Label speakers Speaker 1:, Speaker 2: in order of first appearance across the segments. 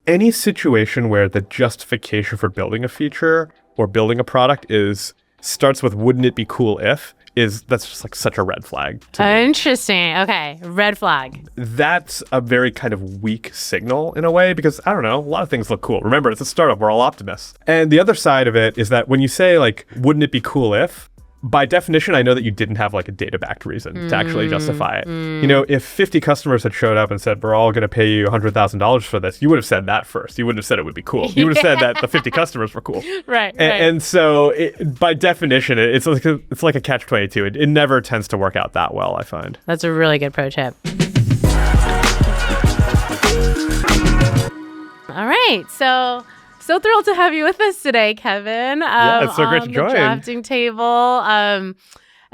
Speaker 1: any situation where the justification for building a feature or building a product starts with "wouldn't it be cool if," that's just like such a red flag to me.
Speaker 2: Interesting. Okay. Red flag.
Speaker 1: That's a very kind of weak signal in a way, because I don't know, a lot of things look cool. Remember, it's a startup, we're all optimists. And the other side of it is that when you say like, "wouldn't it be cool if," by definition, I know that you didn't have like a data-backed reason to actually justify it. You know, if 50 customers had showed up and said, "We're all going to pay you $100,000 for this," you would have said that first. You wouldn't have said it would be cool. You would have said that the 50 customers were cool.
Speaker 2: Right.
Speaker 1: And so by definition, it's like a catch-22. It never tends to work out that well, I find.
Speaker 2: That's a really good pro tip. All right. So thrilled to have you with us today, Kevin.
Speaker 1: Yeah, it's so great to join.
Speaker 2: On the drafting table. I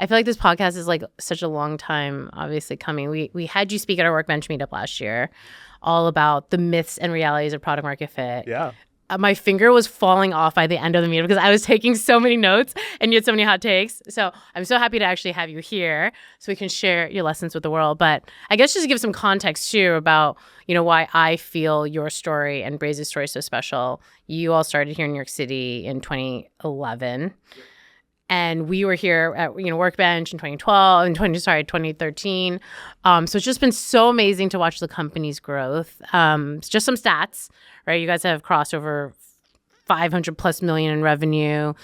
Speaker 2: feel like this podcast is like such a long time, obviously, coming. We had you speak at our Workbench meetup last year, all about the myths and realities of product market fit.
Speaker 1: Yeah.
Speaker 2: My finger was falling off by the end of the meetup because I was taking so many notes and you had so many hot takes. So I'm so happy to actually have you here so we can share your lessons with the world. But I guess just to give some context too about, you know, why I feel your story and Braze's story is so special. You all started here in New York City in 2011. And we were here at, you know, Workbench in 2013. So it's just been so amazing to watch the company's growth. Just some stats, right? You guys have crossed over 500 plus million in revenue,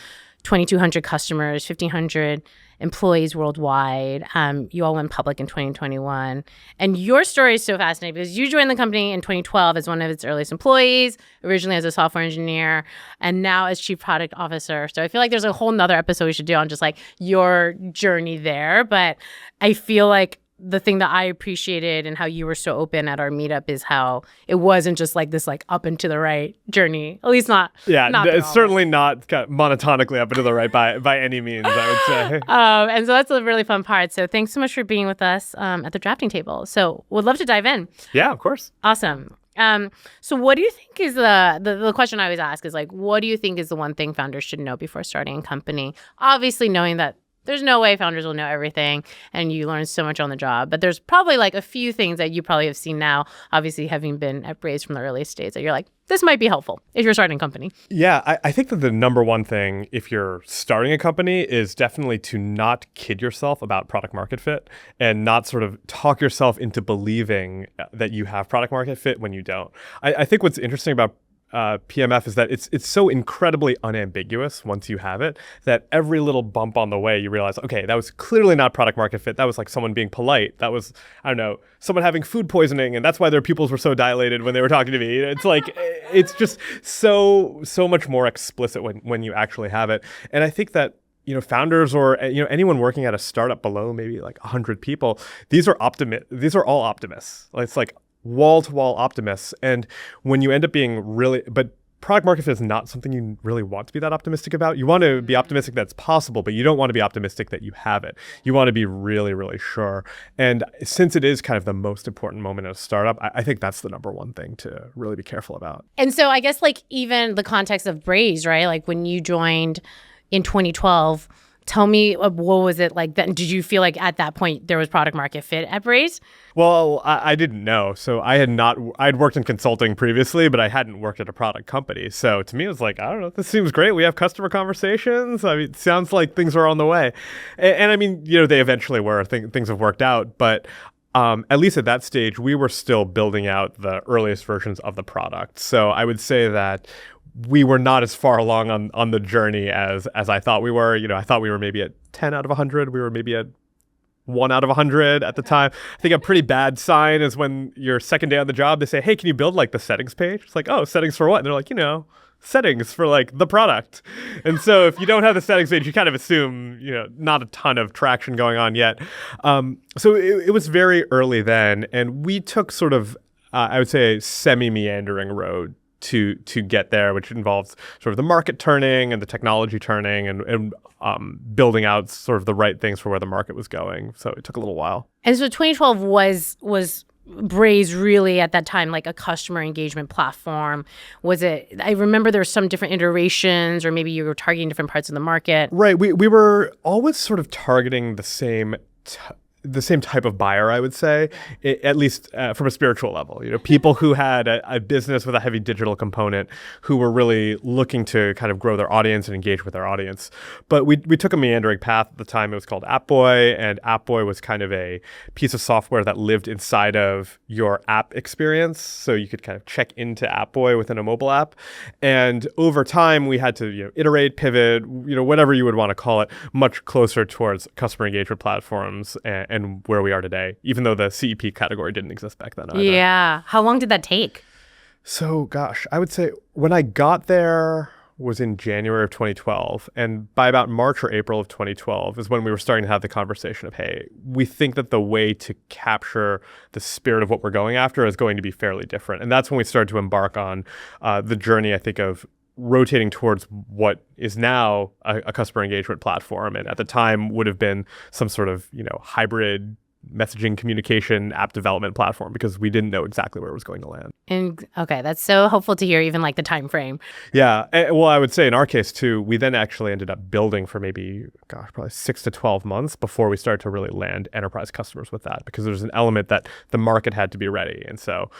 Speaker 2: 2,200 customers, 1,500 employees worldwide. You all went public in 2021. And your story is so fascinating because you joined the company in 2012 as one of its earliest employees, originally as a software engineer, and now as chief product officer. So I feel like there's a whole nother episode we should do on just like your journey there. But I feel like the thing that I appreciated and how you were so open at our meetup is how it wasn't just like this like up and to the right journey. At least not.
Speaker 1: Yeah, it's certainly not kind of monotonically up and to the right by any means, I would say.
Speaker 2: And so that's a really fun part. So thanks so much for being with us at the drafting table. So we'd love to dive in.
Speaker 1: Yeah, of course.
Speaker 2: Awesome. So what do you think is the question I always ask is like, what do you think is the one thing founders should know before starting a company? Obviously knowing that there's no way founders will know everything and you learn so much on the job. But there's probably like a few things that you probably have seen now, obviously having been at Braze from the earliest days, that you're like, this might be helpful if you're starting a company.
Speaker 1: Yeah, I think that the number one thing if you're starting a company is definitely to not kid yourself about product market fit and not sort of talk yourself into believing that you have product market fit when you don't. I think what's interesting about PMF is that it's so incredibly unambiguous once you have it that every little bump on the way you realize, okay, that was clearly not product market fit. That was like someone being polite. That was, I don't know, someone having food poisoning, and that's why their pupils were so dilated when they were talking to me. It's like, it's just so much more explicit when you actually have it. And I think that, you know, founders or, you know, anyone working at a startup below maybe like 100 people, these are all optimists. It's like wall-to-wall optimists. And when you end up being but product market fit is not something you really want to be that optimistic about. You want to be optimistic that it's possible, but you don't want to be optimistic that you have it. You want to be really, really sure. And since it is kind of the most important moment in a startup, I think that's the number one thing to really be careful about.
Speaker 2: And so I guess like even the context of Braze, right? Like when you joined in 2012, tell me, what was it like then? Did you feel like at that point there was product market fit at Braze?
Speaker 1: Well, I didn't know. So I'd worked in consulting previously, but I hadn't worked at a product company. So to me, it was like, I don't know, this seems great. We have customer conversations. I mean, it sounds like things are on the way. And I mean, you know, they eventually were. Things have worked out. But at least at that stage, we were still building out the earliest versions of the product. So I would say that we were not as far along on the journey as I thought we were. You know, I thought we were maybe at 10 out of 100. We were maybe at 1 out of 100 at the time. I think a pretty bad sign is when your second day on the job, they say, hey, can you build like the settings page? It's like, oh, settings for what? And they're like, you know, settings for like the product. And so if you don't have the settings page, you kind of assume, you know, not a ton of traction going on yet. So it was very early then. And we took sort of, I would say, a semi-meandering road to get there, which involves sort of the market turning and the technology turning and building out sort of the right things for where the market was going. So it took a little while.
Speaker 2: And so 2012 was Braze really at that time like a customer engagement platform? Was it? I remember there were some different iterations, or maybe you were targeting different parts of the market.
Speaker 1: Right. We were always sort of targeting the same the same type of buyer, I would say, at least from a spiritual level. People who had a business with a heavy digital component, who were really looking to kind of grow their audience and engage with their audience. But we took a meandering path. At the time, it was called AppBoy, and AppBoy was kind of a piece of software that lived inside of your app experience. So you could kind of check into AppBoy within a mobile app. And over time, we had to iterate, pivot, whatever you would want to call it, much closer towards customer engagement platforms and where we are today, even though the CEP category didn't exist back then either.
Speaker 2: Yeah. How long did that take?
Speaker 1: So, gosh, I would say when I got there was in January of 2012. And by about March or April of 2012 is when we were starting to have the conversation of, hey, we think that the way to capture the spirit of what we're going after is going to be fairly different. And that's when we started to embark on the journey, I think, of rotating towards what is now a customer engagement platform, and at the time would have been some sort of hybrid messaging communication app development platform, because we didn't know exactly where it was going to land.
Speaker 2: And okay, that's so helpful to hear, even like the time frame.
Speaker 1: Yeah, well, I would say in our case too, we then actually ended up building for maybe, probably 6 to 12 months before we started to really land enterprise customers with that, because there's an element that the market had to be ready. And so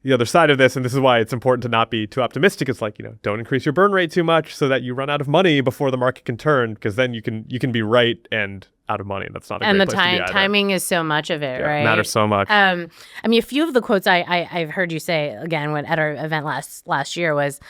Speaker 1: the other side of this, and this is why it's important to not be too optimistic, is don't increase your burn rate too much so that you run out of money before the market can turn, because then you can be right and out of money. That's not a great place to be either.
Speaker 2: Timing is so much of it, right?
Speaker 1: It matters so much.
Speaker 2: I mean, a few of the quotes I've heard you say again at our event last year was,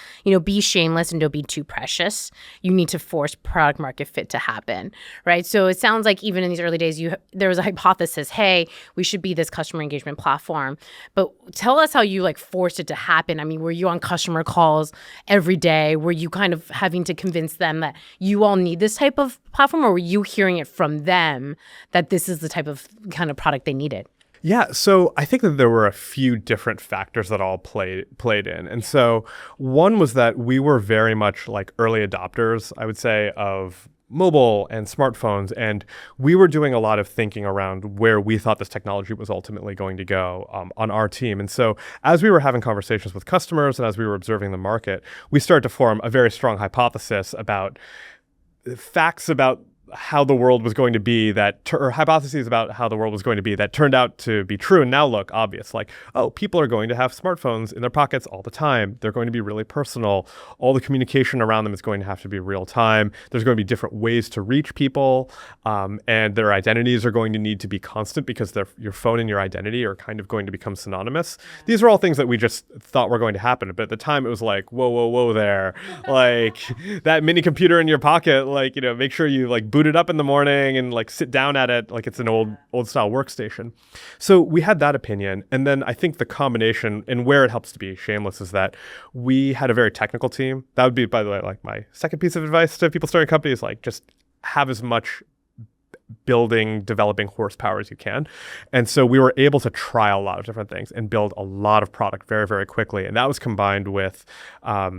Speaker 2: be shameless and don't be too precious. You need to force product market fit to happen, right? So it sounds like even in these early days, there was a hypothesis, hey, we should be this customer engagement platform. But tell us how you forced it to happen. I mean, were you on customer calls every day? Were you kind of having to convince them that you all need this type of platform, or were you hearing it from them that this is the type of kind of product they needed?
Speaker 1: Yeah, so I think that there were a few different factors that all played in. And so one was that we were very much like early adopters, I would say, of mobile and smartphones. And we were doing a lot of thinking around where we thought this technology was ultimately going to go on our team. And so as we were having conversations with customers and as we were observing the market, we started to form a very strong hypothesis about facts about how the world was going to be or hypotheses about how the world was going to be that turned out to be true and now look obvious. People are going to have smartphones in their pockets all the time. They're going to be really personal. All the communication around them is going to have to be real time. There's going to be different ways to reach people, and their identities are going to need to be constant, because your phone and your identity are kind of going to become synonymous. These are all things that we just thought were going to happen. But at the time it was whoa there. That mini computer in your pocket, make sure you boot it up in the morning and sit down at it like it's an old style workstation. So we had that opinion. And then I think the combination, and where it helps to be shameless, is that we had a very technical team. That would be, by the way, my second piece of advice to people starting companies, just have as much developing horsepower as you can. And so we were able to try a lot of different things and build a lot of product very, very quickly. And that was combined with a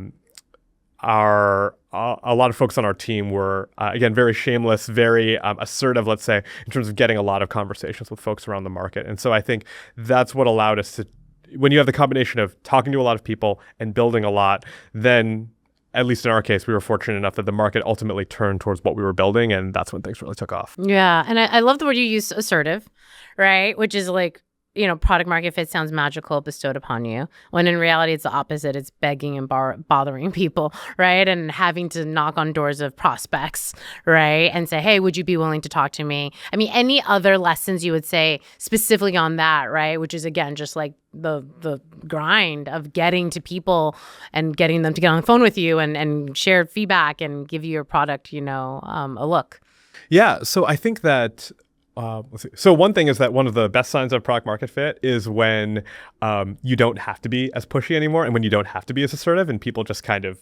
Speaker 1: lot of folks on our team were, again, very shameless, very assertive, let's say, in terms of getting a lot of conversations with folks around the market. And so I think that's what allowed us to, when you have the combination of talking to a lot of people and building a lot, then, at least in our case, we were fortunate enough that the market ultimately turned towards what we were building, and that's when things really took off.
Speaker 2: Yeah, and I love the word you use, assertive, right? Which is product market fit sounds magical, bestowed upon you, when in reality it's the opposite. It's begging and bothering people, right? And having to knock on doors of prospects, right? And say, hey, would you be willing to talk to me? I mean, any other lessons you would say specifically on that, right? Which is, again, just the grind of getting to people and getting them to get on the phone with you and share feedback and give you your product, a look.
Speaker 1: Yeah, so I think that let's see. So one thing is that one of the best signs of product market fit is when you don't have to be as pushy anymore, and when you don't have to be as assertive, and people just kind of,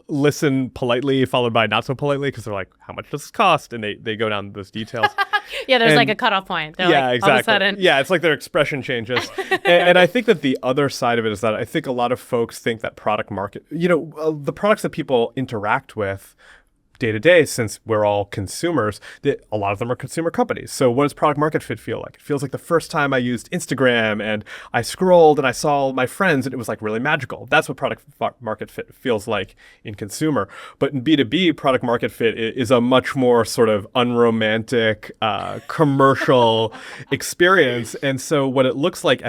Speaker 1: listen politely, followed by not so politely, because they're like, how much does this cost? And they go down those details.
Speaker 2: Yeah, there's a cutoff point. They're
Speaker 1: exactly.
Speaker 2: All of a sudden.
Speaker 1: Yeah, it's like their expression changes. and I think that the other side of it is that I think a lot of folks think that product market, the products that people interact with day to day, since we're all consumers, that a lot of them are consumer companies. So what does product market fit feel like? It feels like the first time I used Instagram and I scrolled and I saw my friends and it was like really magical. That's what product market fit feels like in consumer. But in B2B, product market fit is a much more sort of unromantic, commercial experience. And so what it looks like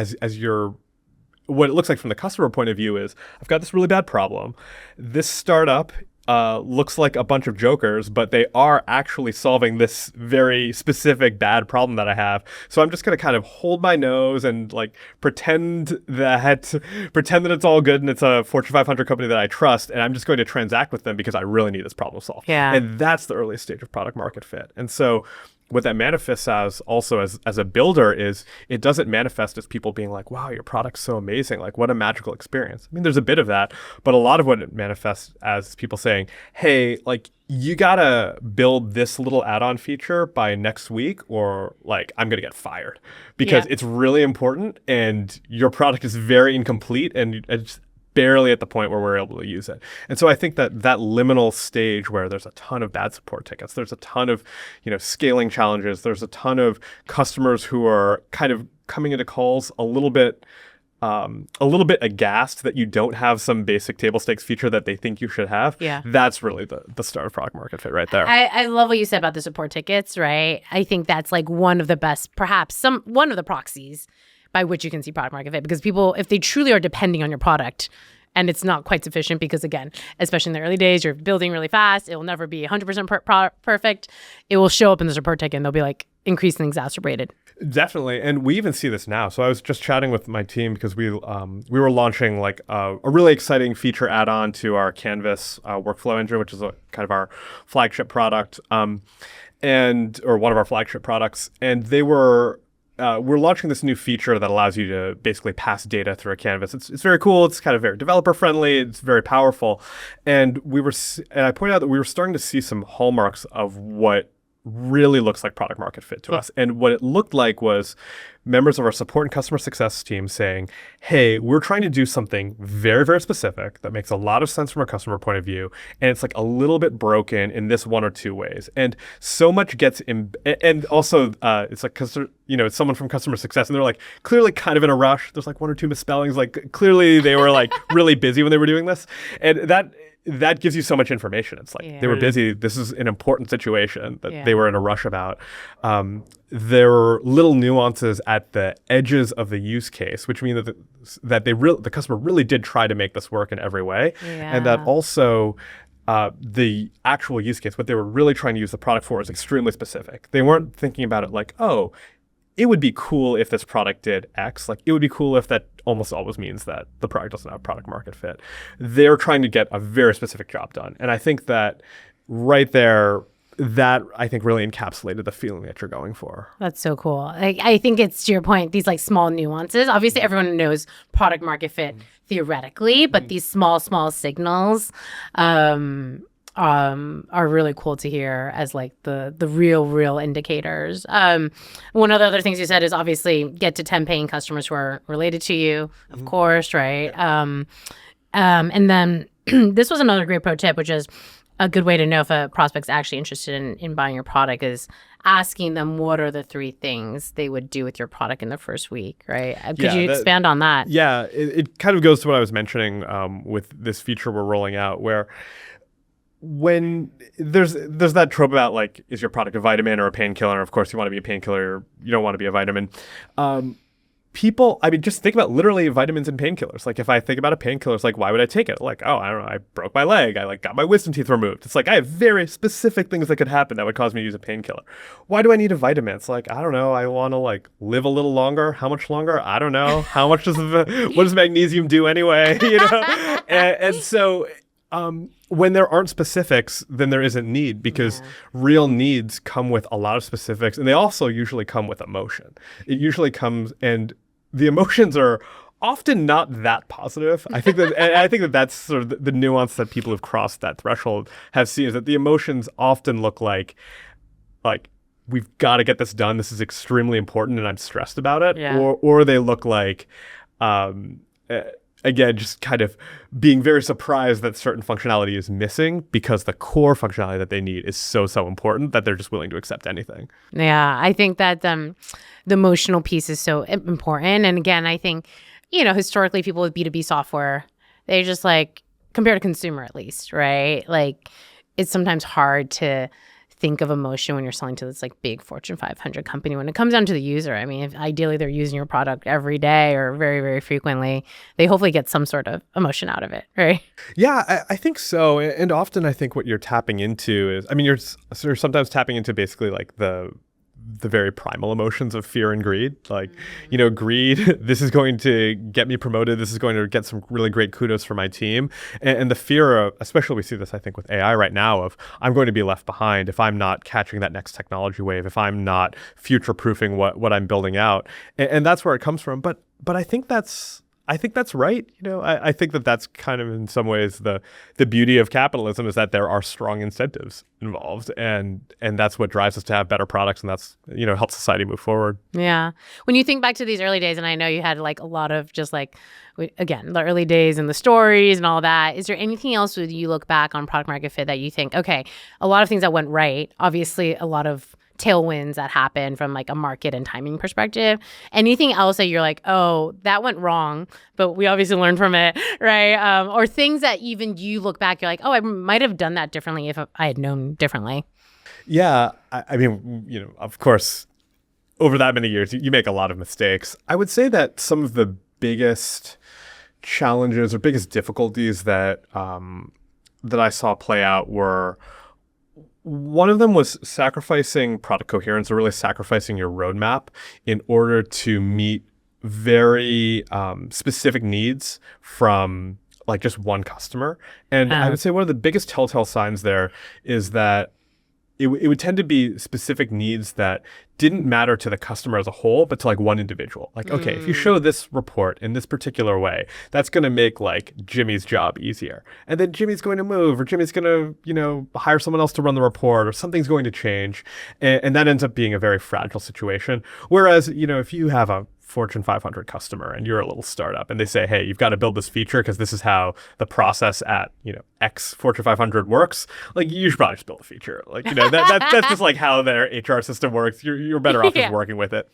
Speaker 1: what it looks like from the customer point of view is, I've got this really bad problem. This startup looks like a bunch of jokers, but they are actually solving this very specific bad problem that I have. So I'm just going to kind of hold my nose and like pretend that it's all good and it's a Fortune 500 company that I trust, and I'm just going to transact with them because I really need this problem solved.
Speaker 2: Yeah.
Speaker 1: And that's the early stage of product market fit. And so what that manifests as also as a builder is, it doesn't manifest as people being like, wow, your product's so amazing. Like, what a magical experience. I mean, there's a bit of that, but a lot of what it manifests as people saying, hey, like, you gotta build this little add-on feature by next week, or like, I'm gonna get fired because it's really important and your product is very incomplete and it's barely at the point where we're able to use it. And so I think that liminal stage where there's a ton of bad support tickets, there's a ton of, scaling challenges, there's a ton of customers who are kind of coming into calls a little bit aghast that you don't have some basic table stakes feature that they think you should have.
Speaker 2: Yeah.
Speaker 1: That's really the start of product market fit right there.
Speaker 2: I love what you said about the support tickets, right? I think that's like one of the best, perhaps one of the proxies by which you can see product market fit, because people, if they truly are depending on your product and it's not quite sufficient, because again, especially in the early days, you're building really fast, it will never be 100% perfect. It will show up in the support ticket and they'll be like increasingly exacerbated.
Speaker 1: Definitely. And we even see this now. So I was just chatting with my team because we were launching like a really exciting feature add-on to our Canvas workflow engine, which is kind of our flagship product, or one of our flagship products. And we're launching this new feature that allows you to basically pass data through a canvas. It's very cool. It's kind of very developer friendly. It's very powerful. And I pointed out that we were starting to see some hallmarks of what really looks like product market fit to us. And what it looked like was members of our support and customer success team saying, hey, we're trying to do something very, very specific that makes a lot of sense from a customer point of view. And it's like a little bit broken in this one or two ways. And so much gets, and also it's like, it's someone from customer success and they're like clearly kind of in a rush. There's like one or two misspellings. Like clearly they were like really busy when they were doing this. And that gives you so much information. It's like they were busy. This is an important situation that they were in a rush about. There were little nuances at the edges of the use case, which mean that the customer really did try to make this work in every way. Yeah. And that also the actual use case, what they were really trying to use the product for, is extremely specific. They weren't thinking about it like, oh, it would be cool if this product did X. Like, it would be cool if that almost always means that the product doesn't have product market fit. They're trying to get a very specific job done. And I think that right there, that I think really encapsulated the feeling that you're going for.
Speaker 2: That's so cool. I think it's, to your point, these like small nuances. Obviously, everyone knows product market fit theoretically, but these small signals are really cool to hear as like the real indicators. One of the other things you said is obviously get to 10 paying customers who are related to you, of course, right? And then this was another great pro tip, which is a good way to know if a prospect's actually interested in buying your product, is asking them what are the 3 things they would do with your product in the first week, right? Could you expand on that?
Speaker 1: Yeah, it kind of goes to what I was mentioning with this feature we're rolling out, where when there's that trope about like, is your product a vitamin or a painkiller? Of course, you want to be a painkiller. You don't want to be a vitamin. People, I mean, just think about literally vitamins and painkillers. Like, if I think about a painkiller, it's like, why would I take it? Like, oh, I don't know, I broke my leg. I like got my wisdom teeth removed. It's like, I have very specific things that could happen that would cause me to use a painkiller. Why do I need a vitamin? It's like, I don't know. I want to like live a little longer. How much longer? I don't know. How much what does magnesium do anyway? And so, when there aren't specifics, then there isn't need, because real needs come with a lot of specifics, and they also usually come with emotion. It usually comes, and the emotions are often not that positive. I think that that's sort of the nuance that people who've crossed that threshold have seen, is that the emotions often look like we've got to get this done. This is extremely important, and I'm stressed about it. Yeah. Or they look like again, just kind of being very surprised that certain functionality is missing because the core functionality that they need is so important that they're just willing to accept anything.
Speaker 2: Yeah, I think that the emotional piece is so important. And again, I think, historically people with B2B software, they just like, compared to consumer at least, right? Like it's sometimes hard to think of emotion when you're selling to this like big Fortune 500 company. When it comes down to the user, I mean, if ideally they're using your product every day or very, very frequently, they hopefully get some sort of emotion out of it, right?
Speaker 1: Yeah, I think so. And often I think what you're tapping into is, I mean, you're sometimes tapping into basically like the very primal emotions of fear and greed. Like, greed, this is going to get me promoted. This is going to get some really great kudos for my team. And the fear of, especially we see this, I think, with AI right now, of I'm going to be left behind if I'm not catching that next technology wave, if I'm not future-proofing what I'm building out. And that's where it comes from. But I think that's right. I think that's kind of in some ways the beauty of capitalism, is that there are strong incentives involved, and that's what drives us to have better products, and that's helps society move forward.
Speaker 2: Yeah. When you think back to these early days, and I know you had like a lot of just like, again, the early days and the stories and all that, is there anything else when you look back on product market fit that you think, okay, a lot of things that went right, obviously a lot of tailwinds that happen from like a market and timing perspective? Anything else that you're like, oh, that went wrong, but we obviously learned from it, right? Or things that even you look back, you're like, oh, I might have done that differently if I had known differently.
Speaker 1: Yeah, I mean, of course, over that many years, you make a lot of mistakes. I would say that some of the biggest challenges or biggest difficulties that I saw play out were, one of them was sacrificing product coherence, or really sacrificing your roadmap in order to meet very specific needs from like just one customer. And I would say one of the biggest telltale signs there is that it would tend to be specific needs that didn't matter to the customer as a whole, but to like one individual. Like, okay, if you show this report in this particular way, that's going to make like Jimmy's job easier. And then Jimmy's going to move, or Jimmy's going to, hire someone else to run the report, or something's going to change. And that ends up being a very fragile situation. Whereas, if you have a Fortune 500 customer and you're a little startup and they say, hey, you've got to build this feature because this is how the process at, X Fortune 500 works, like you should probably just build a feature. Like, that's just like how their HR system works. You're better off just working with it.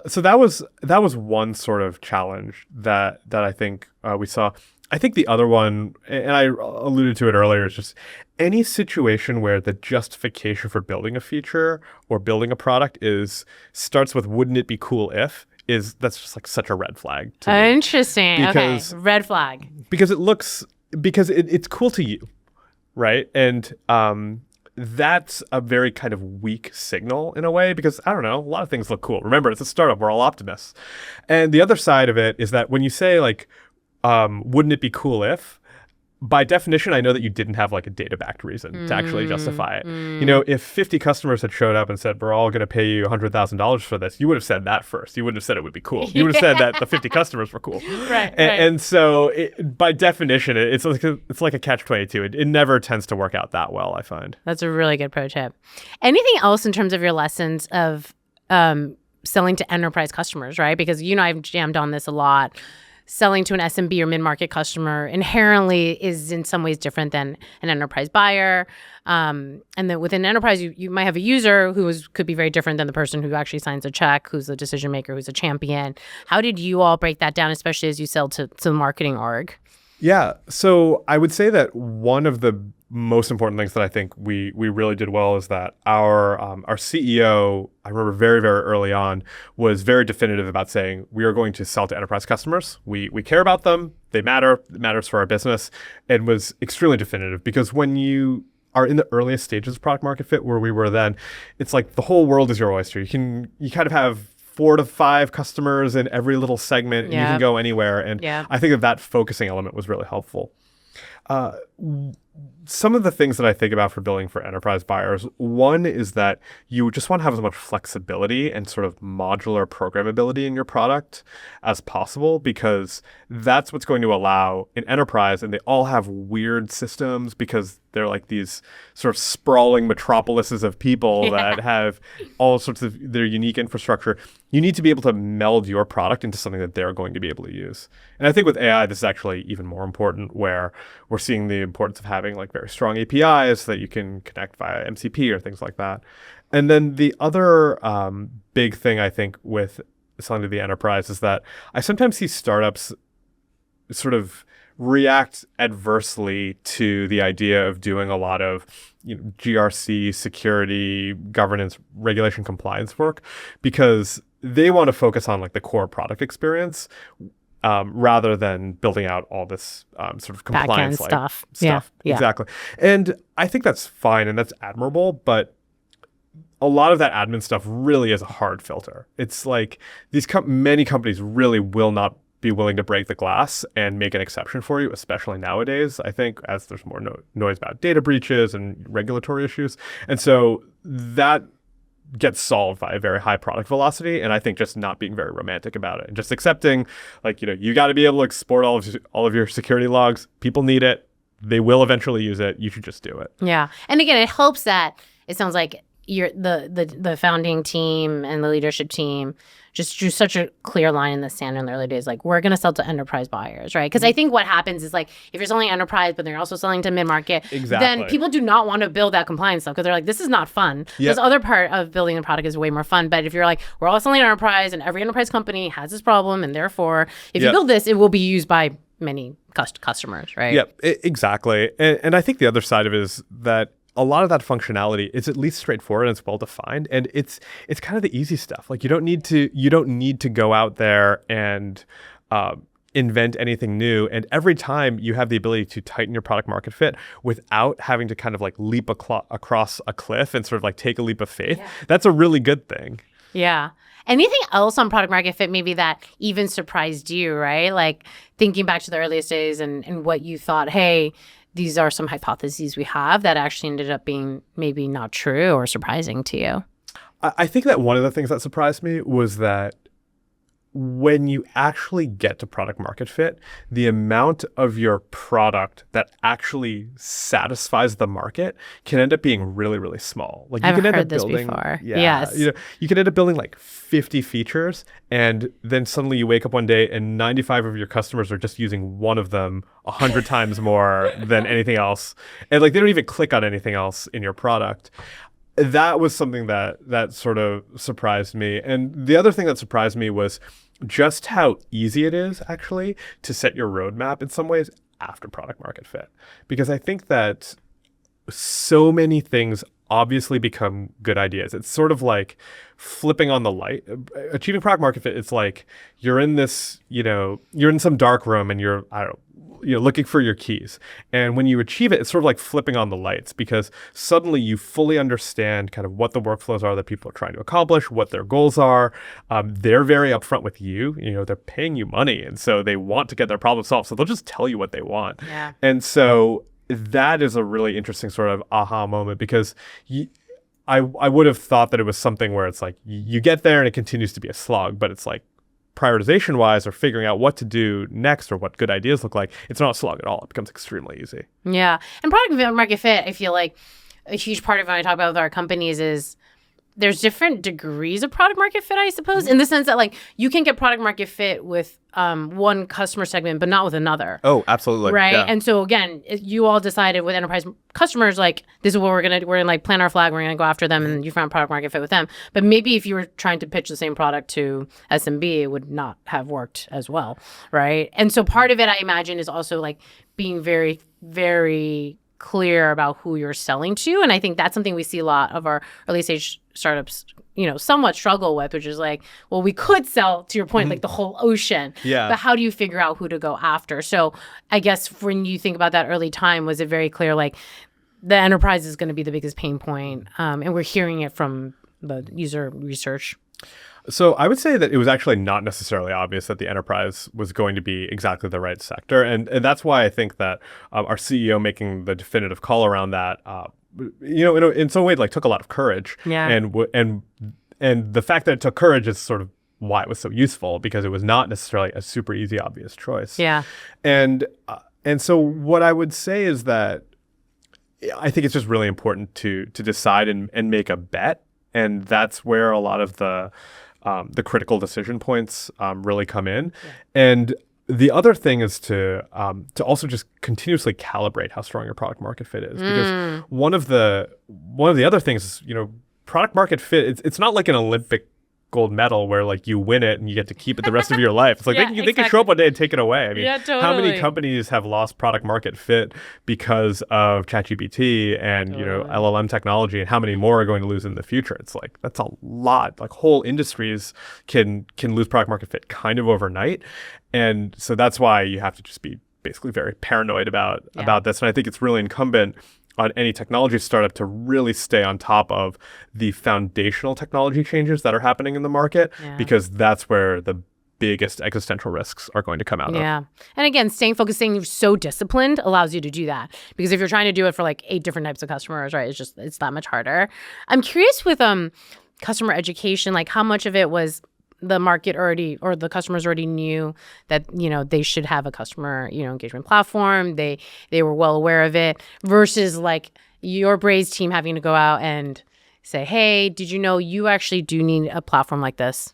Speaker 1: So that was one sort of challenge that I think we saw. I think the other one, and I alluded to it earlier, is just any situation where the justification for building a feature or building a product starts with "wouldn't it be cool if," that's just like such a red flag to me.
Speaker 2: Interesting. Okay, red flag.
Speaker 1: Because it's cool to you, right? And that's a very kind of weak signal in a way, because I don't know, a lot of things look cool. Remember, it's a startup; we're all optimists. And the other side of it is that when you say like, wouldn't it be cool if, by definition, I know that you didn't have like a data-backed reason to actually justify it. If 50 customers had showed up and said, we're all going to pay you $100,000 for this, you would have said that first. You wouldn't have said it would be cool. You would have said that the 50 customers were cool.
Speaker 2: Right.
Speaker 1: And so by definition, it's like a catch-22. It never tends to work out that well, I find.
Speaker 2: That's a really good pro tip. Anything else in terms of your lessons of selling to enterprise customers, right? Because I've jammed on this a lot. Selling to an SMB or mid-market customer inherently is in some ways different than an enterprise buyer. And then within enterprise, you might have a user who could be very different than the person who actually signs a check, who's the decision maker, who's a champion. How did you all break that down, especially as you sell to the marketing org?
Speaker 1: Yeah. So I would say that one of the most important things that I think we really did well is that our CEO, I remember very, very early on, was very definitive about saying, we are going to sell to enterprise customers. We care about them. They matter. It matters for our business. And was extremely definitive, because when you are in the earliest stages of product market fit, where we were then, it's like the whole world is your oyster. You kind of have 4 to 5 customers in every little segment, and you can go anywhere. And I think that focusing element was really helpful. some of the things that I think about for building for enterprise buyers, one is that you just want to have as much flexibility and sort of modular programmability in your product as possible, because that's what's going to allow an enterprise, and they all have weird systems because they're like these sort of sprawling metropolises of people that have all sorts of their unique infrastructure. You need to be able to meld your product into something that they're going to be able to use. And I think with AI, this is actually even more important, where we're seeing the importance of having like very strong APIs that you can connect via MCP or things like that. And then the other big thing I think with selling to the enterprise is that I sometimes see startups sort of react adversely to the idea of doing a lot of GRC, security, governance, regulation, compliance work, because they want to focus on like the core product experience rather than building out all this sort of compliance
Speaker 2: stuff.
Speaker 1: Yeah. Exactly. And I think that's fine and that's admirable, but a lot of that admin stuff really is a hard filter. It's like these many companies really will not be willing to break the glass and make an exception for you, especially nowadays, I think, as there's more noise about data breaches and regulatory issues. And so that gets solved by a very high product velocity, and I think just not being very romantic about it and just accepting, like, you got to be able to export all of your security logs. People need it. They will eventually use it. You should just do it.
Speaker 2: Yeah. And again, it helps that it sounds like the founding team and the leadership team just drew such a clear line in the sand in the early days. Like, we're going to sell to enterprise buyers, right? Because I think what happens is, like, if you're selling enterprise, but they're also selling to mid-market, then people do not want to build that compliance stuff because they're like, this is not fun. This other part of building a product is way more fun. But if you're like, we're all selling enterprise and every enterprise company has this problem, and therefore, if you build this, it will be used by many customers, right?
Speaker 1: Yeah, exactly. And I think the other side of it is that a lot of that functionality is at least straightforward and it's well defined, and it's kind of the easy stuff. Like, you don't need to go out there and invent anything new. And every time you have the ability to tighten your product market fit without having to kind of like leap across a cliff and sort of like take a leap of faith, that's a really good thing.
Speaker 2: Yeah. Anything else on product market fit maybe that even surprised you, right? Like, thinking back to the earliest days and what you thought, hey, these are some hypotheses we have that actually ended up being maybe not true or surprising to you?
Speaker 1: I think that one of the things that surprised me was that when you actually get to product market fit, the amount of your product that actually satisfies the market can end up being really, really small. Like,
Speaker 2: I've heard this before. Yes.
Speaker 1: You can end up building like 50 features, and then suddenly you wake up one day and 95 of your customers are just using one of them 100 times more than anything else. And like, they don't even click on anything else in your product. That was something that sort of surprised me. And the other thing that surprised me was just how easy it is actually to set your roadmap in some ways after product market fit. Because I think that so many things obviously become good ideas. It's sort of like flipping on the light. Achieving product market fit, it's like you're in this, you're in some dark room and you're looking for your keys. And when you achieve it, it's sort of like flipping on the lights, because suddenly you fully understand kind of what the workflows are that people are trying to accomplish, what their goals are. They're very upfront with you. They're paying you money, and so they want to get their problem solved. So they'll just tell you what they want.
Speaker 2: Yeah.
Speaker 1: And so that is a really interesting sort of aha moment, because I would have thought that it was something where it's like you get there and it continues to be a slog, but it's like, prioritization wise or figuring out what to do next or what good ideas look like, it's not a slog at all. It becomes extremely easy.
Speaker 2: Yeah. And product market fit, I feel like a huge part of when I talk about with our companies is there's different degrees of product market fit, I suppose, in the sense that, like, you can get product market fit with one customer segment, but not with another.
Speaker 1: Oh, absolutely.
Speaker 2: Right.
Speaker 1: Yeah.
Speaker 2: And so, again, you all decided with enterprise customers, like, this is what we're going to like plant our flag. We're going to go after them, and you found product market fit with them. But maybe if you were trying to pitch the same product to SMB, it would not have worked as well. Right. And so part of it, I imagine, is also like being very, very clear about who you're selling to. And I think that's something we see a lot of our early stage startups, somewhat struggle with, which is like, well, we could sell, to your point, like the whole ocean.
Speaker 1: Yeah.
Speaker 2: But how do you figure out who to go after? So I guess when you think about that early time, was it very clear, like, the enterprise is going to be the biggest pain point? And we're hearing it from the user research.
Speaker 1: So I would say that it was actually not necessarily obvious that the enterprise was going to be exactly the right sector. And that's why I think that our CEO making the definitive call around that, in some way, like took a lot of courage.
Speaker 2: Yeah.
Speaker 1: And the fact that it took courage is sort of why it was so useful, because it was not necessarily a super easy, obvious choice.
Speaker 2: Yeah.
Speaker 1: And so what I would say is that I think it's just really important to decide and make a bet. And that's where a lot of the critical decision points really come in. Yeah. And the other thing is to also just continuously calibrate how strong your product market fit is, because one of the other things is, product market fit. It's not like an Olympic gold medal where like you win it and you get to keep it the rest of your life. It's like they can show up one day and take it away. I mean,
Speaker 2: totally.
Speaker 1: How many companies have lost product market fit because of ChatGPT and LLM technology, and how many more are going to lose in the future? It's like that's a lot. Like whole industries can lose product market fit kind of overnight, and so that's why you have to just be basically very paranoid about this. And I think it's really incumbent on any technology startup to really stay on top of the foundational technology changes that are happening in the market, because that's where the biggest existential risks are going to come out of.
Speaker 2: Yeah. And again, staying focused, staying so disciplined allows you to do that. Because if you're trying to do it for like 8 different types of customers, right, it's that much harder. I'm curious with customer education, like how much of it was the market already, or the customers already knew that, they should have a customer, engagement platform. They were well aware of it, versus like your Braze team having to go out and say, hey, did you know you actually do need a platform like this?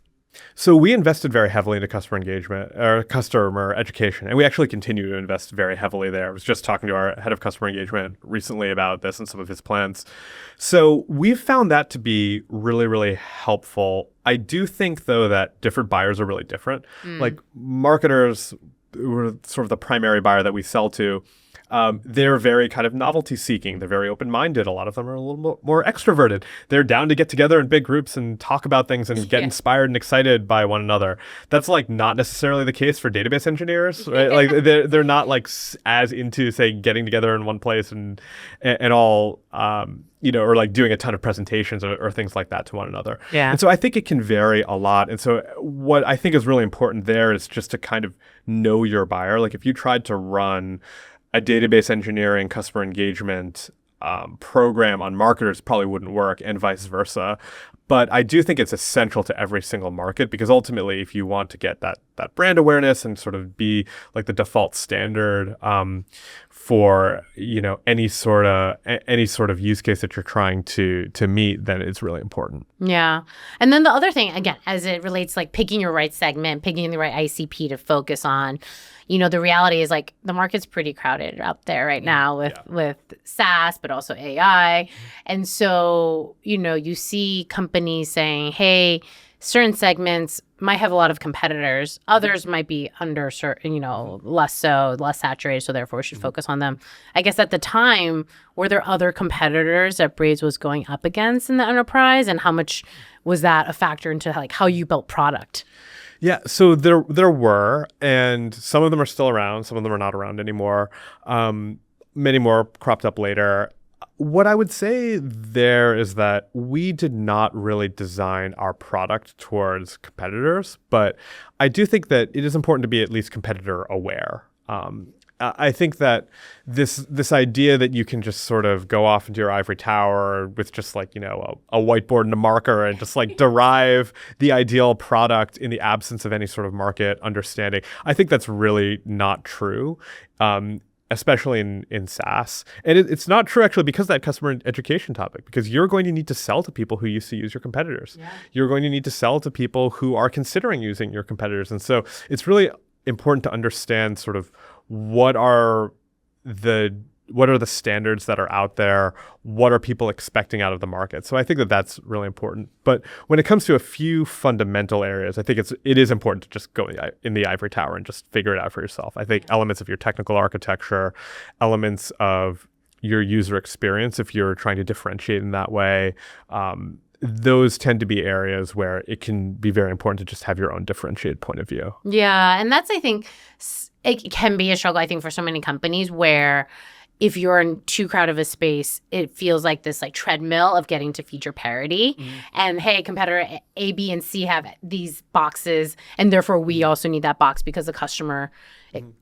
Speaker 1: So we invested very heavily into customer engagement or customer education, and we actually continue to invest very heavily there. I was just talking to our head of customer engagement recently about this and some of his plans. So we've found that to be really, really helpful. I do think, though, that different buyers are really different. Like marketers, who are sort of the primary buyer that we sell to, they're very kind of novelty seeking. They're very open-minded. A lot of them are a little more extroverted. They're down to get together in big groups and talk about things and get inspired and excited by one another. That's like not necessarily the case for database engineers, right? Like they're not like as into, say, getting together in one place and all, or like doing a ton of presentations or things like that to one another.
Speaker 2: Yeah.
Speaker 1: And so I think it can vary a lot. And so what I think is really important there is just to kind of know your buyer. Like if you tried to run a database engineering customer engagement program on marketers, probably wouldn't work, and vice versa. But I do think it's essential to every single market, because ultimately, if you want to get that brand awareness and sort of be like the default standard for any sort of use case that you're trying to meet, then it's really important.
Speaker 2: Yeah. And then the other thing, again, as it relates like picking your right segment, picking the right ICP to focus on, the reality is like the market's pretty crowded out there right now with SaaS, but also AI. And so, you see companies saying, hey, certain segments might have a lot of competitors. Others might be under certain, less saturated. So therefore we should focus on them. I guess at the time, were there other competitors that Braze was going up against in the enterprise? And how much was that a factor into like how you built product?
Speaker 1: Yeah, so there were, and some of them are still around. Some of them are not around anymore. Many more cropped up later. What I would say there is that we did not really design our product towards competitors, but I do think that it is important to be at least competitor aware. I think that this idea that you can just sort of go off into your ivory tower with just like, a whiteboard and a marker and just like derive the ideal product in the absence of any sort of market understanding, I think that's really not true. Especially in SaaS. And it's not true actually because of that customer education topic, because you're going to need to sell to people who used to use your competitors. Yeah. You're going to need to sell to people who are considering using your competitors. And so it's really important to understand sort of what are the standards that are out there? What are people expecting out of the market? So I think that that's really important. But when it comes to a few fundamental areas, I think it is important to just go in the ivory tower and just figure it out for yourself. I think elements of your technical architecture, elements of your user experience, if you're trying to differentiate in that way, those tend to be areas where it can be very important to just have your own differentiated point of view.
Speaker 2: Yeah, and that's, I think, it can be a struggle, I think, for so many companies where if you're in too crowded of a space, it feels like this like treadmill of getting to feature parity. And hey, competitor A, B, and C have these boxes, and therefore we also need that box because the customer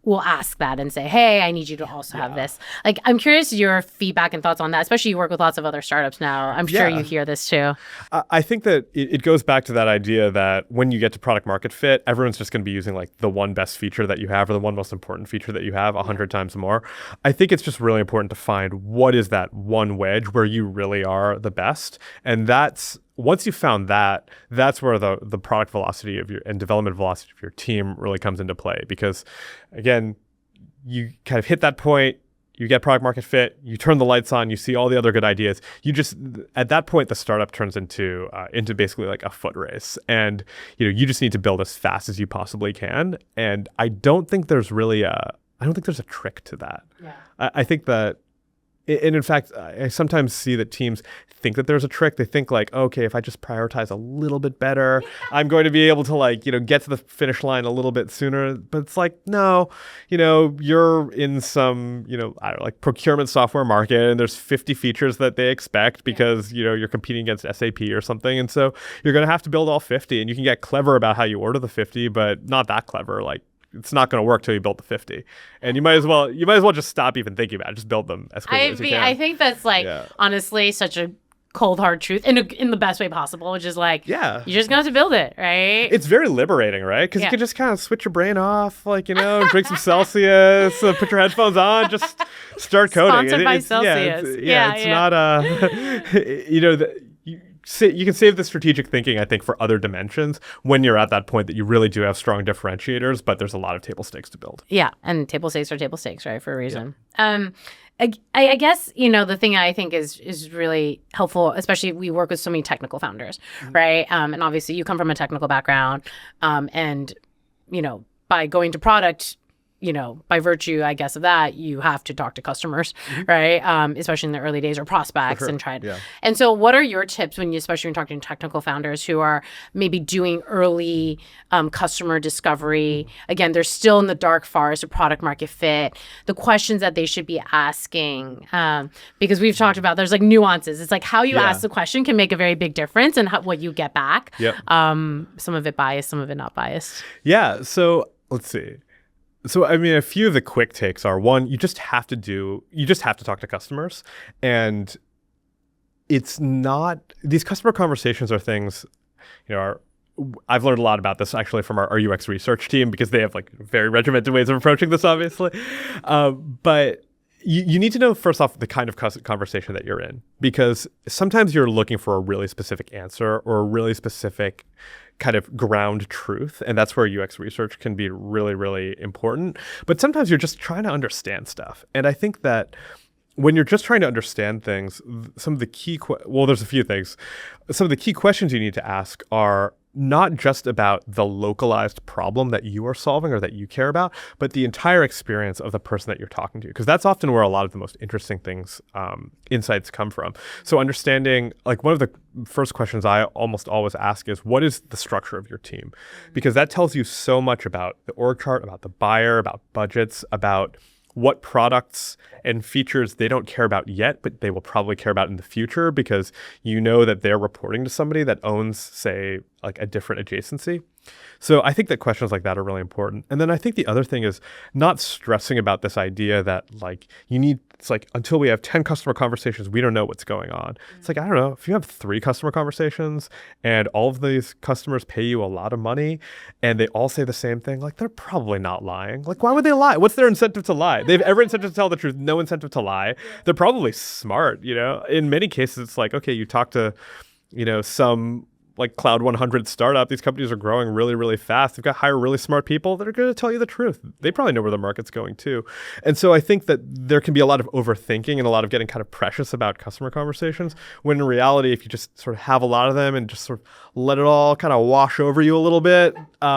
Speaker 2: will ask that and say, hey, I need you to also have this. Like, I'm curious your feedback and thoughts on that, especially you work with lots of other startups now. I'm sure you hear this too.
Speaker 1: I think that it goes back to that idea that when you get to product market fit, everyone's just going to be using like the one best feature that you have or the one most important feature that you have 100 times more. I think it's just really important to find what is that one wedge where you really are the best. And that's once you've found that, that's where the product velocity of your and development velocity of your team really comes into play. Because again, you kind of hit that point, you get product market fit, you turn the lights on, you see all the other good ideas. You just at that point, the startup turns into basically like a foot race, and you just need to build as fast as you possibly can. And I don't think there's a trick to that. Yeah. I think that. And in fact, I sometimes see that teams think that there's a trick. They think like, okay, if I just prioritize a little bit better, I'm going to be able to get to the finish line a little bit sooner. But it's like, no, you're in some, I don't know, like procurement software market, and there's 50 features that they expect because, you're competing against SAP or something. And so you're going to have to build all 50, and you can get clever about how you order the 50, but not that clever. Like, it's not going to work till you build the 50, and you might as well just stop even thinking about it. Just build them as quickly as you can.
Speaker 2: I think that's honestly such a cold hard truth in the best way possible, which is like, you're just gonna have to build it, right?
Speaker 1: It's very liberating, right? Because you can just kind of switch your brain off, drink some Celsius, put your headphones on, just start coding.
Speaker 2: Sponsored by Celsius.
Speaker 1: It's not you can save the strategic thinking, I think, for other dimensions when you're at that point that you really do have strong differentiators, but there's a lot of table stakes to build.
Speaker 2: Yeah, and table stakes are table stakes, right, for a reason. Yeah. I guess, the thing I think is really helpful, especially we work with so many technical founders, right? And obviously you come from a technical background, and, by going to product, by virtue, I guess, of that, you have to talk to customers, right? Especially in the early days or prospects and try. Yeah. And so what are your tips especially when you're talking to technical founders who are maybe doing early customer discovery? Again, they're still in the dark forest of product market fit. The questions that they should be asking, because we've talked about there's like nuances. It's like how you ask the question can make a very big difference in what you get back. Yep. Some of it biased, some of it not biased.
Speaker 1: Yeah. So let's see. So, I mean, a few of the quick takes are, one, you just have to talk to customers. And it's not, these customer conversations are things, I've learned a lot about this actually from our UX research team, because they have very regimented ways of approaching this, obviously. But you need to know, first off, the kind of conversation that you're in, because sometimes you're looking for a really specific answer or a really specific kind of ground truth, and that's where UX research can be really, really important. But sometimes you're just trying to understand stuff. And I think that when you're just trying to understand things, some of the key there's a few things. Some of the key questions you need to ask are not just about the localized problem that you are solving or that you care about, but the entire experience of the person that you're talking to, because that's often where a lot of the most interesting things, insights come from. So understanding, one of the first questions I almost always ask is, what is the structure of your team? Because that tells you so much about the org chart, about the buyer, about budgets, about what products and features they don't care about yet, but they will probably care about in the future, because that they're reporting to somebody that owns, say, a different adjacency. So I think that questions like that are really important. And then I think the other thing is not stressing about this idea that it's until we have 10 customer conversations, we don't know what's going on. It's I don't know, if you have 3 customer conversations and all of these customers pay you a lot of money and they all say the same thing, they're probably not lying. Why would they lie? What's their incentive to lie? They have every incentive to tell the truth, no incentive to lie. They're probably smart, In many cases, it's okay, you talk to, some Cloud 100 startup. These companies are growing really, really fast. They've got to hire really smart people that are going to tell you the truth. They probably know where the market's going too. And so I think that there can be a lot of overthinking and a lot of getting kind of precious about customer conversations, when in reality, if you just sort of have a lot of them and just sort of let it all kind of wash over you a little bit.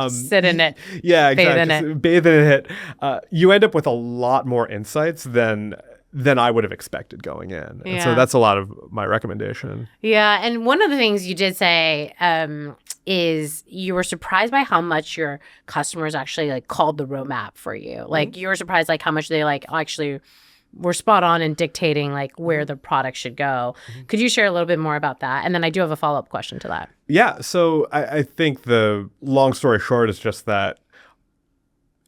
Speaker 2: Sit in it.
Speaker 1: Yeah, exactly. Bathe in it. You end up with a lot more insights than I would have expected going in. Yeah. And so that's a lot of my recommendation.
Speaker 2: Yeah. And one of the things you did say is you were surprised by how much your customers actually called the roadmap for you. You were surprised how much they actually were spot on in dictating like where the product should go. Could you share a little bit more about that? And then I do have a follow-up question to that.
Speaker 1: Yeah. So I think the long story short is just that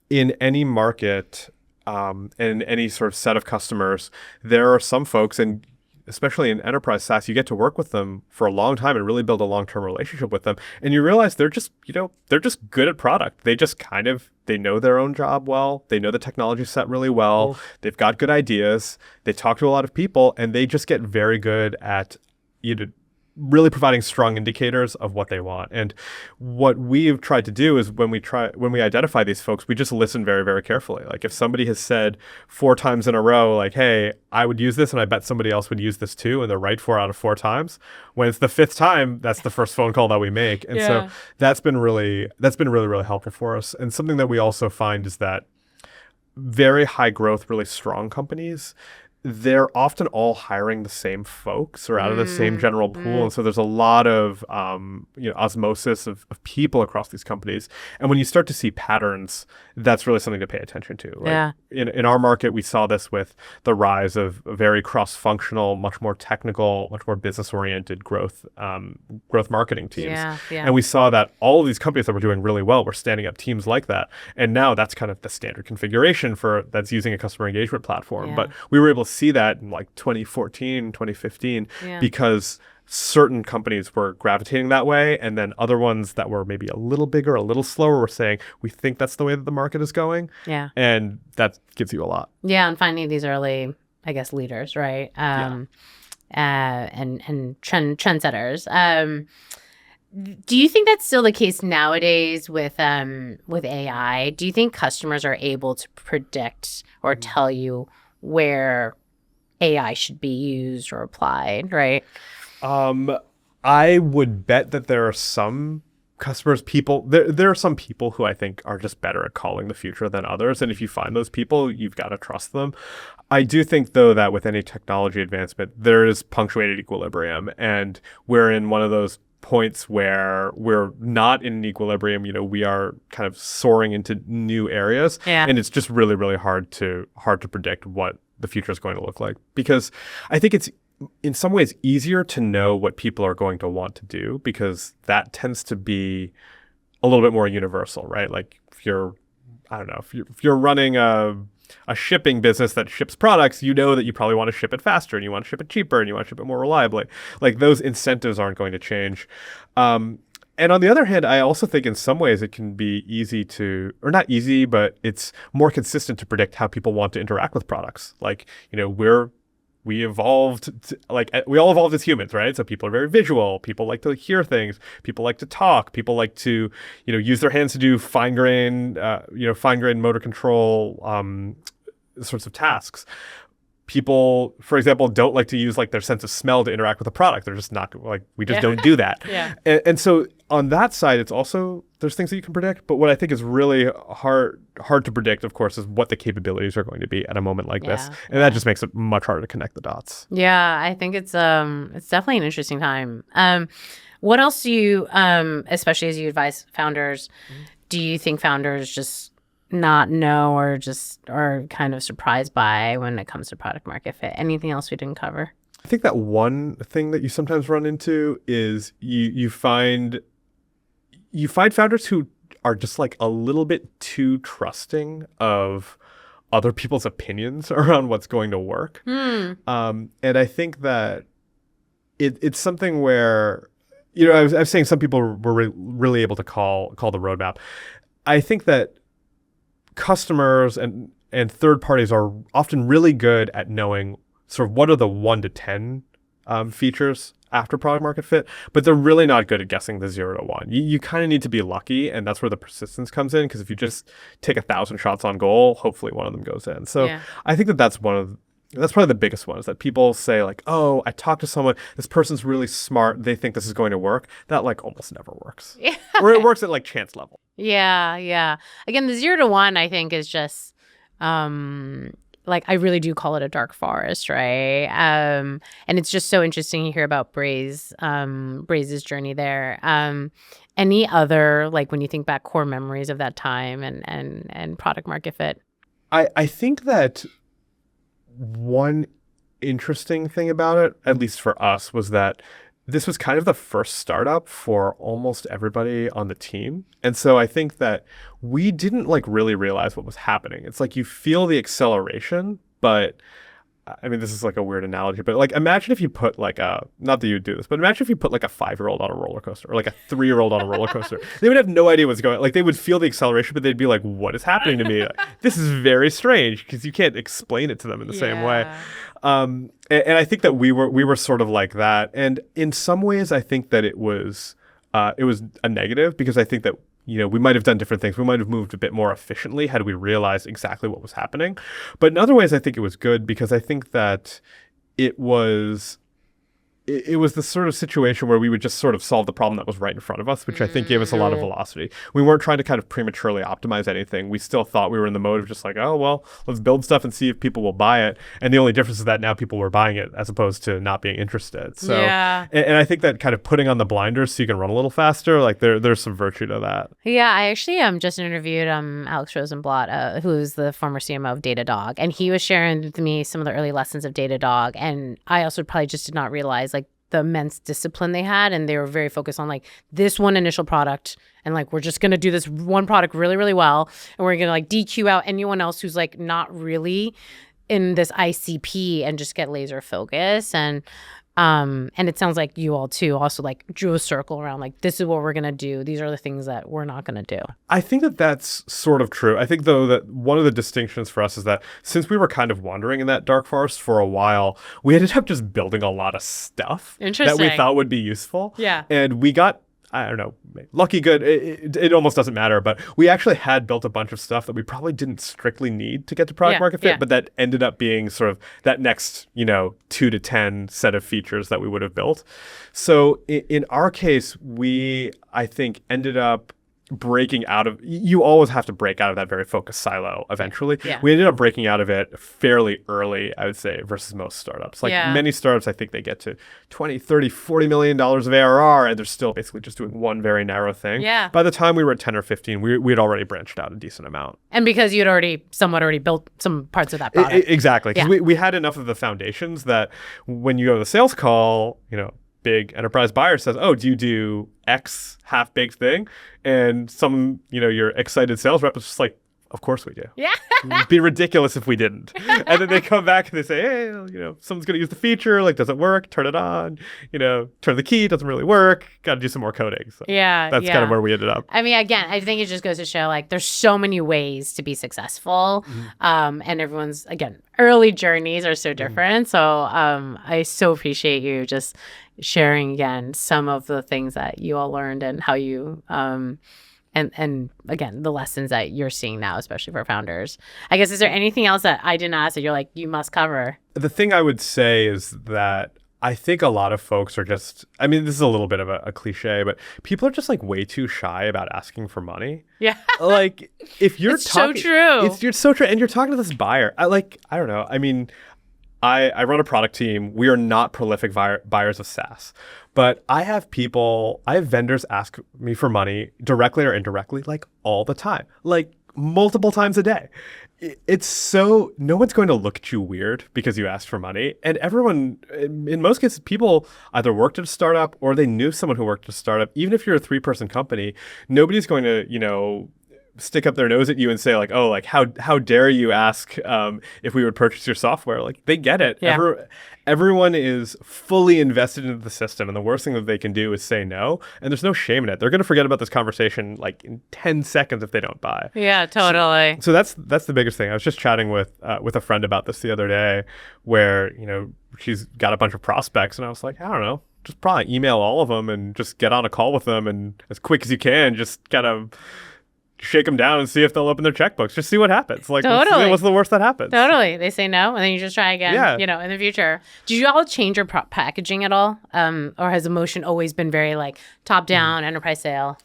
Speaker 1: in any market, and any sort of set of customers, there are some folks, and especially in enterprise SaaS, you get to work with them for a long time and really build a long-term relationship with them. And you realize they're just good at product. They know their own job well. They know the technology set really well. They've got good ideas. They talk to a lot of people, and they just get very good at really providing strong indicators of what they want. And what we've tried to do is when we identify these folks, we just listen very, very carefully. Like if somebody has said 4 times in a row, like, hey, I would use this and I bet somebody else would use this too, and they're right 4 out of 4 times, when it's the 5th time, that's the first phone call that we make. And so that's been really, really helpful for us. And something that we also find is that very high growth, really strong companies, they're often all hiring the same folks or out of the same general pool. And so there's a lot of osmosis of people across these companies. And when you start to see patterns, that's really something to pay attention to. Right? In our market, we saw this with the rise of very cross-functional, much more technical, much more business-oriented growth marketing teams. And we saw that all of these companies that were doing really well were standing up teams like that. And now that's kind of the standard configuration that's using a customer engagement platform. But we were able to see that in like 2014, 2015, because certain companies were gravitating that way, and then other ones that were maybe a little bigger, a little slower, were saying, we think that's the way that the market is going. And that gives you a lot.
Speaker 2: And finding these early, I guess, leaders, right? And trendsetters. Do you think that's still the case nowadays with AI? Do you think customers are able to predict or tell you where AI should be used or applied, right?
Speaker 1: I would bet that there are some there are some people who I think are just better at calling the future than others. And if you find those people, you've got to trust them. I do think, though, that with any technology advancement, there is punctuated equilibrium. And we're in one of those points where we're not in an equilibrium. We are kind of soaring into new areas. And it's just really, really hard to predict what the future is going to look like, because I think it's in some ways easier to know what people are going to want to do, because that tends to be a little bit more universal, right? Like if you're running a shipping business that ships products, you know that you probably want to ship it faster and you want to ship it cheaper and you want to ship it more reliably. Like those incentives aren't going to change. And on the other hand, I also think in some ways it can be easy to, or not easy, but it's more consistent to predict how people want to interact with products. Like, we evolved, we all evolved as humans, right? So people are very visual. People like to hear things. People like to talk. People like to, use their hands to do fine-grained motor control sorts of tasks. People, for example, don't like to use their sense of smell to interact with a product. They're just not we just don't do that. And so on that side, it's also, there's things that you can predict. But what I think is really hard to predict, of course, is what the capabilities are going to be at a moment like this. And that just makes it much harder to connect the dots.
Speaker 2: Yeah, I think it's definitely an interesting time. What else do you, especially as you advise founders, do you think founders just not know or just are kind of surprised by when it comes to product market fit? Anything else we didn't cover?
Speaker 1: I think that one thing that you sometimes run into is you find founders who are just a little bit too trusting of other people's opinions around what's going to work. And I think that it's something where, I was saying some people were really able to call the roadmap. I think that customers and third parties are often really good at knowing sort of what are the 1 to 10 features after product market fit, but they're really not good at guessing the 0 to 1. You kind of need to be lucky, and that's where the persistence comes in, because if you just take 1,000 shots on goal, hopefully one of them goes in. So I think that's probably the biggest one, is that people say oh, I talked to someone, this person's really smart, they think this is going to work. That almost never works. Or it works at chance level.
Speaker 2: Yeah. Again, the 0 to 1, I think, is just I really do call it a dark forest, right? And it's just so interesting to hear about Braze's journey there. Any other, when you think back, core memories of that time and product market fit?
Speaker 1: I think that one interesting thing about it, at least for us, was that this was kind of the first startup for almost everybody on the team. And so I think that we didn't like really realize what was happening. It's like you feel the acceleration, but I mean, this is like a weird analogy, but like imagine if you put like not that you would do this, but imagine if you put like a 5-year-old on a roller coaster or like a 3-year-old on a roller coaster. They would have no idea what's going on. Like they would feel the acceleration, but they'd be like, what is happening to me? Like, this is very strange because you can't explain it to them in the same way. And I think that we were sort of like that. And in some ways, I think that it was a negative because I think that, you know, we might have done different things. We might have moved a bit more efficiently had we realized exactly what was happening. But in other ways, I think it was good because I think that it was the sort of situation where we would just sort of solve the problem that was right in front of us, which I think gave us a lot of velocity. We weren't trying to kind of prematurely optimize anything. We still thought we were in the mode of just like, oh, well, let's build stuff and see if people will buy it. And the only difference is that now people were buying it as opposed to not being interested. So, and I think that kind of putting on the blinders so you can run a little faster, like there's some virtue to that.
Speaker 2: Yeah, I actually just interviewed Alex Rosenblatt, who is the former CMO of Datadog, and he was sharing with me some of the early lessons of Datadog. And I also probably just did not realize like the immense discipline they had, and they were very focused on like this one initial product, and like we're just gonna do this one product really, really well, and we're gonna like DQ out anyone else who's like not really in this ICP and just get laser focus. And it sounds like you all too also like drew a circle around like this is what we're gonna do. These are the things that we're not gonna do.
Speaker 1: I think that that's sort of true. I think though that one of the distinctions for us is that since we were kind of wandering in that dark forest for a while, we ended up just building a lot of stuff that we thought would be useful.
Speaker 2: Yeah.
Speaker 1: And we got, I don't know, lucky good. It almost doesn't matter, but we actually had built a bunch of stuff that we probably didn't strictly need to get to product market fit, but that ended up being sort of that next, 2 to 10 set of features that we would have built. So in our case, we, I think, ended up breaking out of, you always have to break out of that very focused silo eventually.
Speaker 2: Yeah.
Speaker 1: We ended up breaking out of it fairly early, I would say, versus most startups. Like many startups, I think they get to 20, 30, $40 million of ARR and they're still basically just doing one very narrow thing.
Speaker 2: Yeah.
Speaker 1: By the time we were at 10 or 15, we had already branched out a decent amount.
Speaker 2: And because you'd somewhat already built some parts of that product.
Speaker 1: Exactly. Because we had enough of the foundations that when you go to the sales call, big enterprise buyer says, oh, do you do X half-baked thing? And some, your excited sales rep is just like, of course we do.
Speaker 2: Yeah.
Speaker 1: It'd be ridiculous if we didn't. And then they come back and they say, hey, someone's going to use the feature. Like, does it work? Turn it on. Turn the key. Doesn't really work. Got to do some more coding. So that's kind of where we ended up.
Speaker 2: I mean, again, I think it just goes to show like there's so many ways to be successful. And everyone's, again, early journeys are so different. So I so appreciate you just sharing again some of the things that you all learned and how you and again the lessons that you're seeing now, especially for founders. I guess, is there anything else that I didn't ask that you're like you must cover?
Speaker 1: The thing I would say is that I think a lot of folks are just, I mean, this is a little bit of a cliche, but people are just like way too shy about asking for money.
Speaker 2: Yeah.
Speaker 1: Like if you're talking,
Speaker 2: so true.
Speaker 1: You're so true. And you're talking to this buyer. I don't know. I mean, I run a product team. We are not prolific buyers of SaaS, but I have vendors ask me for money directly or indirectly, like all the time, like multiple times a day. It's so, no one's going to look at you weird because you asked for money. And everyone, in most cases, people either worked at a startup or they knew someone who worked at a startup. Even if you're a 3-person company, nobody's going to, stick up their nose at you and say like, oh, like how dare you ask if we would purchase your software? Like they get it.
Speaker 2: Yeah.
Speaker 1: Everyone is fully invested into the system, and the worst thing that they can do is say no. And there's no shame in it. They're going to forget about this conversation like in 10 seconds if they don't buy.
Speaker 2: Yeah, totally.
Speaker 1: So that's the biggest thing. I was just chatting with a friend about this the other day, where she's got a bunch of prospects, and I was like, I don't know, just probably email all of them and just get on a call with them, and as quick as you can, just kind of shake them down and see if they'll open their checkbooks. Just see what happens. Like,
Speaker 2: totally.
Speaker 1: What's the worst that happens?
Speaker 2: Totally. They say no, and then you just try again, in the future. Did you all change your packaging at all? Or has Emotion always been very like top-down enterprise sale?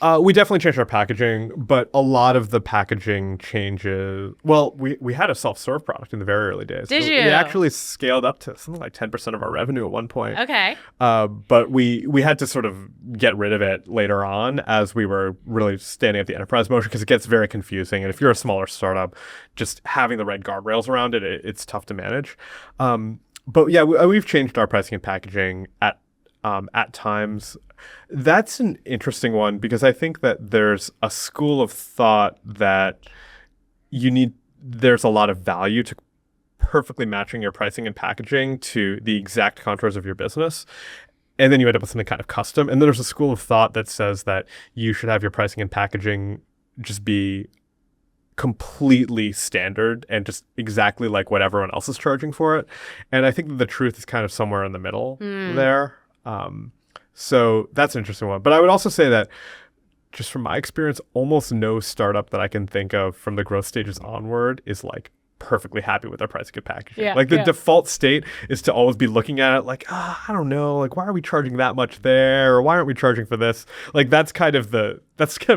Speaker 1: We definitely changed our packaging, but a lot of the packaging changes. Well, we had a self-serve product in the very early days.
Speaker 2: Did you?
Speaker 1: We actually scaled up to something like 10% of our revenue at one point.
Speaker 2: Okay.
Speaker 1: But we had to sort of get rid of it later on as we were really standing up the enterprise motion, because it gets very confusing. And if you're a smaller startup, just having the right guardrails around it, it's tough to manage. But yeah, we've changed our pricing and packaging at times. That's an interesting one, because I think that there's a school of thought that there's a lot of value to perfectly matching your pricing and packaging to the exact contours of your business. And then you end up with something kind of custom. And then there's a school of thought that says that you should have your pricing and packaging just be completely standard and just exactly like what everyone else is charging for it. And I think that the truth is kind of somewhere in the middle there. So that's an interesting one. But I would also say that just from my experience, almost no startup that I can think of from the growth stages onward is like perfectly happy with their pricing and packaging.
Speaker 2: Yeah,
Speaker 1: like the default state is to always be looking at it like, I don't know, like why are we charging that much there? Or why aren't we charging for this? Like that's kind of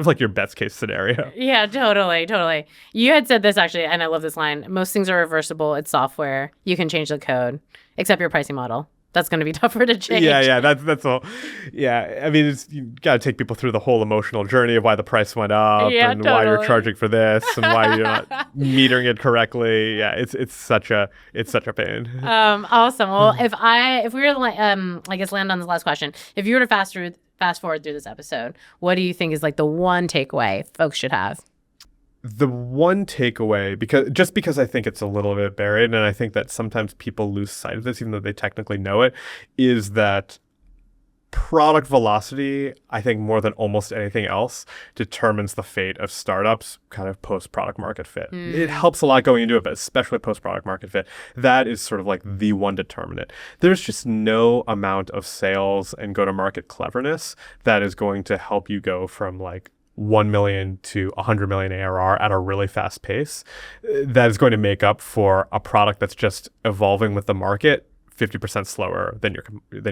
Speaker 1: like your best case scenario.
Speaker 2: Yeah, totally. You had said this actually, and I love this line. Most things are reversible. It's software. You can change the code, except your pricing model. That's going to be tougher to change.
Speaker 1: Yeah, that's all. Yeah, I mean, you got to take people through the whole emotional journey of why the price went up and why you're charging for this and why you're not metering it correctly. Yeah, it's such a pain.
Speaker 2: Awesome. Well, if we were to I guess land on this last question, if you were to fast forward through this episode, what do you think is like the one takeaway folks should have?
Speaker 1: The one takeaway, because I think it's a little bit buried, and I think that sometimes people lose sight of this, even though they technically know it, is that product velocity, I think more than almost anything else, determines the fate of startups kind of post-product market fit. It helps a lot going into it, but especially post-product market fit. That is sort of like the one determinant. There's just no amount of sales and go-to-market cleverness that is going to help you go from like 1 million to 100 million ARR at a really fast pace that is going to make up for a product that's just evolving with the market 50% slower than your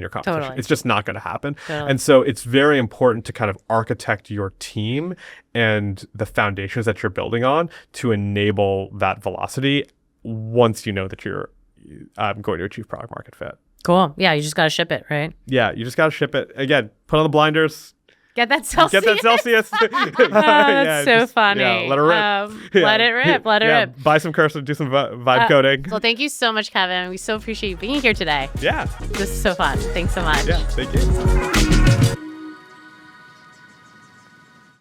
Speaker 1: competition.
Speaker 2: Totally.
Speaker 1: It's just not going to happen.
Speaker 2: Totally.
Speaker 1: And so it's very important to kind of architect your team and the foundations that you're building on to enable that velocity once you know that you're going to achieve product market fit.
Speaker 2: Cool. Yeah, you just got to ship it, right?
Speaker 1: Yeah, you just got to ship it. Again, put on the blinders.
Speaker 2: Get that Celsius.
Speaker 1: That's
Speaker 2: so funny.
Speaker 1: Yeah, let it rip.
Speaker 2: Let it rip.
Speaker 1: Buy some cursor, do some vibe coding.
Speaker 2: Well, thank you so much, Kevin. We so appreciate you being here today.
Speaker 1: Yeah.
Speaker 2: This is so fun. Thanks so much.
Speaker 1: Yeah, thank you.